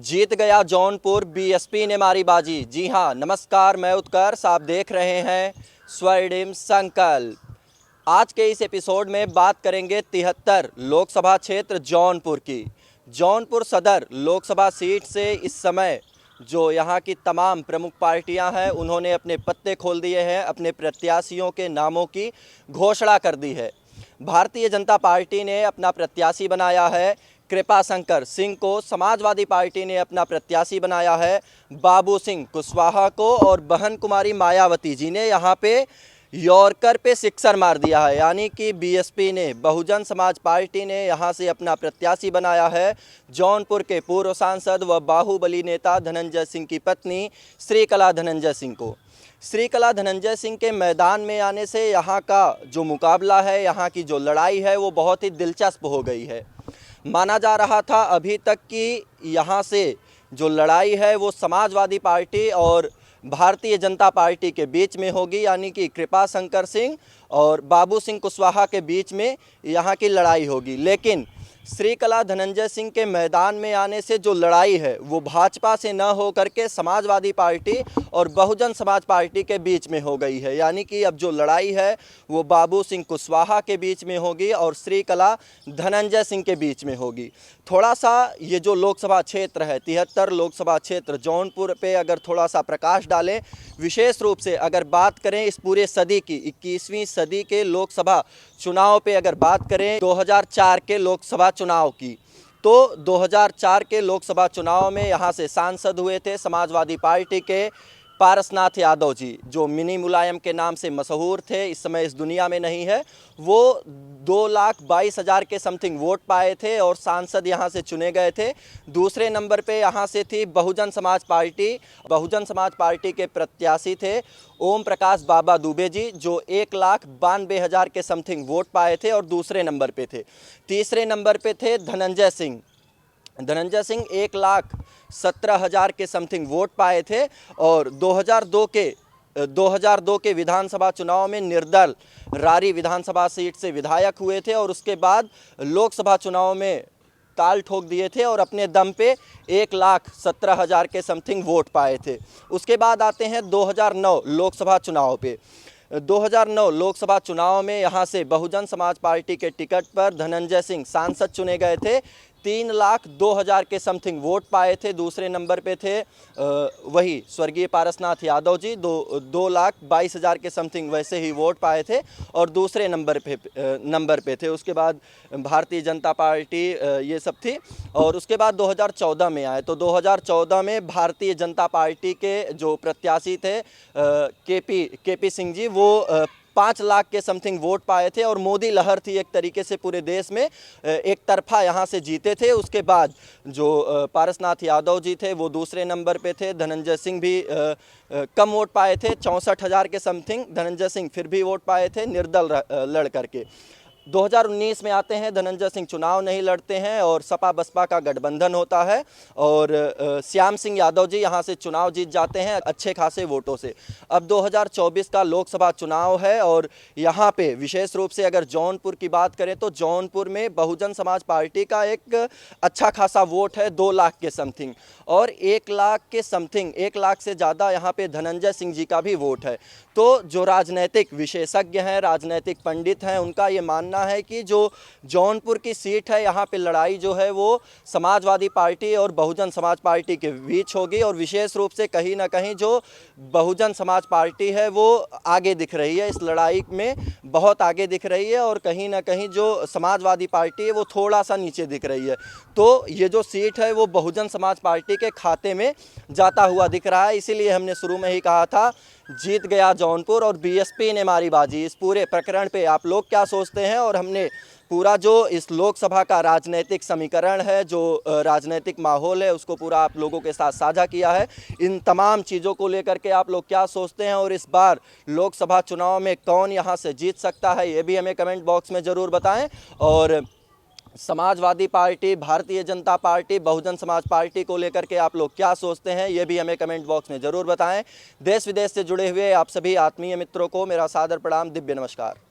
जीत गया जौनपुर, बीएसपी ने मारी बाजी। जी हाँ, नमस्कार, मैं उत्कर्ष, आप देख रहे हैं स्वर्णिम संकल्प। आज के इस एपिसोड में बात करेंगे 73 लोकसभा क्षेत्र जौनपुर की। जौनपुर सदर लोकसभा सीट से इस समय जो यहाँ की तमाम प्रमुख पार्टियां हैं उन्होंने अपने पत्ते खोल दिए हैं, अपने प्रत्याशियों के नामों की घोषणा कर दी है। भारतीय जनता पार्टी ने अपना प्रत्याशी बनाया है कृपाशंकर सिंह को, समाजवादी पार्टी ने अपना प्रत्याशी बनाया है बाबू सिंह कुशवाहा को, और बहन कुमारी मायावती जी ने यहाँ पे यॉर्कर पे सिक्सर मार दिया है। यानी कि बीएसपी ने, बहुजन समाज पार्टी ने यहाँ से अपना प्रत्याशी बनाया है जौनपुर के पूर्व सांसद व बाहुबली नेता धनंजय सिंह की पत्नी श्रीकला धनंजय सिंह को। श्रीकला धनंजय सिंह के मैदान में आने से यहाँ का जो मुकाबला है, यहाँ की जो लड़ाई है वो बहुत ही दिलचस्प हो गई है। माना जा रहा था अभी तक कि यहाँ से जो लड़ाई है वो समाजवादी पार्टी और भारतीय जनता पार्टी के बीच में होगी, यानी कि कृपाशंकर सिंह और बाबू सिंह कुशवाहा के बीच में यहाँ की लड़ाई होगी। लेकिन श्रीकला धनंजय सिंह के मैदान में आने से जो लड़ाई है वो भाजपा से न हो करके समाजवादी पार्टी और बहुजन समाज पार्टी के बीच में हो गई है। यानी कि अब जो लड़ाई है वो बाबू सिंह कुशवाहा के बीच में होगी और श्रीकला धनंजय सिंह के बीच में होगी। थोड़ा सा ये जो लोकसभा क्षेत्र है 73 लोकसभा क्षेत्र जौनपुर पे अगर थोड़ा सा प्रकाश डालें, विशेष रूप से अगर बात करें इस पूरे सदी की 21वीं सदी के लोकसभा चुनाव पे अगर बात करें 2004 के लोकसभा चुनाव की, तो 2004 के लोकसभा चुनाव में यहाँ से सांसद हुए थे समाजवादी पार्टी के पारसनाथ यादव जी, जो मिनी मुलायम के नाम से मशहूर थे, इस समय इस दुनिया में नहीं है। वो 2,22,000 के समथिंग वोट पाए थे और सांसद यहाँ से चुने गए थे। दूसरे नंबर पे यहाँ से थी बहुजन समाज पार्टी। बहुजन समाज पार्टी के प्रत्याशी थे ओम प्रकाश बाबा दुबे जी, जो 1,92,000 के समथिंग वोट पाए थे और दूसरे नंबर पे थे। तीसरे नंबर पे थे धनंजय सिंह। धनंजय सिंह 1,17,000 के समथिंग वोट पाए थे और 2002 के विधानसभा चुनाव में निर्दल रारी विधानसभा सीट से विधायक हुए थे और उसके बाद लोकसभा चुनाव में ताल ठोक दिए थे और अपने दम पे 1,17,000 के समथिंग वोट पाए थे। उसके बाद आते हैं 2009 लोकसभा चुनाव पे। 2009 लोकसभा चुनाव में यहाँ से बहुजन समाज पार्टी के टिकट पर धनंजय सिंह सांसद चुने गए थे। 3,02,000 के समथिंग वोट पाए थे। दूसरे नंबर पे थे वही स्वर्गीय पारसनाथ यादव जी, 2,22,000 के समथिंग वैसे ही वोट पाए थे और दूसरे नंबर पे थे। उसके बाद भारतीय जनता पार्टी ये सब थी और उसके बाद 2014 में आए तो 2014 में भारतीय जनता पार्टी के जो प्रत्याशी थे केपी सिंह जी, वो 5 लाख के समथिंग वोट पाए थे और मोदी लहर थी एक तरीके से पूरे देश में, एक तरफा यहाँ से जीते थे। उसके बाद जो पारसनाथ यादव जी थे वो दूसरे नंबर पे थे। धनंजय सिंह भी कम वोट पाए थे, 64,000 के समथिंग धनंजय सिंह फिर भी वोट पाए थे निर्दल लड़ करके। 2019 में आते हैं, धनंजय सिंह चुनाव नहीं लड़ते हैं और सपा बसपा का गठबंधन होता है और श्याम सिंह यादव जी यहाँ से चुनाव जीत जाते हैं अच्छे खासे वोटों से। अब 2024 का लोकसभा चुनाव है और यहाँ पे विशेष रूप से अगर जौनपुर की बात करें तो जौनपुर में बहुजन समाज पार्टी का एक अच्छा खासा वोट है 2 लाख के समथिंग और 1 लाख के समथिंग, 1 लाख से ज़्यादा यहाँ पे धनंजय सिंह जी का भी वोट है। तो जो राजनैतिक विशेषज्ञ हैं, राजनैतिक पंडित हैं, उनका ये मानना है कि जो जौनपुर की सीट है यहाँ पे लड़ाई जो है वो समाजवादी पार्टी और बहुजन समाज पार्टी के बीच होगी और विशेष रूप से कहीं ना कहीं जो बहुजन समाज पार्टी है वो आगे दिख रही है, इस लड़ाई में बहुत आगे दिख रही है और कहीं ना कहीं जो समाजवादी पार्टी है वो थोड़ा सा नीचे दिख रही है। तो ये जो सीट है वो बहुजन समाज पार्टी के खाते में जाता हुआ दिख रहा है। इसीलिए हमने शुरू में ही कहा था जीत गया जौनपुर और बीएसपी ने मारी बाजी। इस पूरे प्रकरण पे आप लोग क्या सोचते हैं? और हमने पूरा जो इस लोकसभा का राजनीतिक समीकरण है, जो राजनीतिक माहौल है, उसको पूरा आप लोगों के साथ साझा किया है। इन तमाम चीज़ों को लेकर के आप लोग क्या सोचते हैं और इस बार लोकसभा चुनाव में कौन यहाँ से जीत सकता है ये भी हमें कमेंट बॉक्स में ज़रूर बताएं। और Samajwadi party, Bharatiya Janata party, Bahujan Samaj party को लेकर के आप लोग क्या सोचते हैं ये भी हमें कमेंट बॉक्स में ज़रूर बताएं। देश विदेश से जुड़े हुए आप सभी आत्मीय मित्रों को मेरा सादर प्रणाम, दिव्य नमस्कार।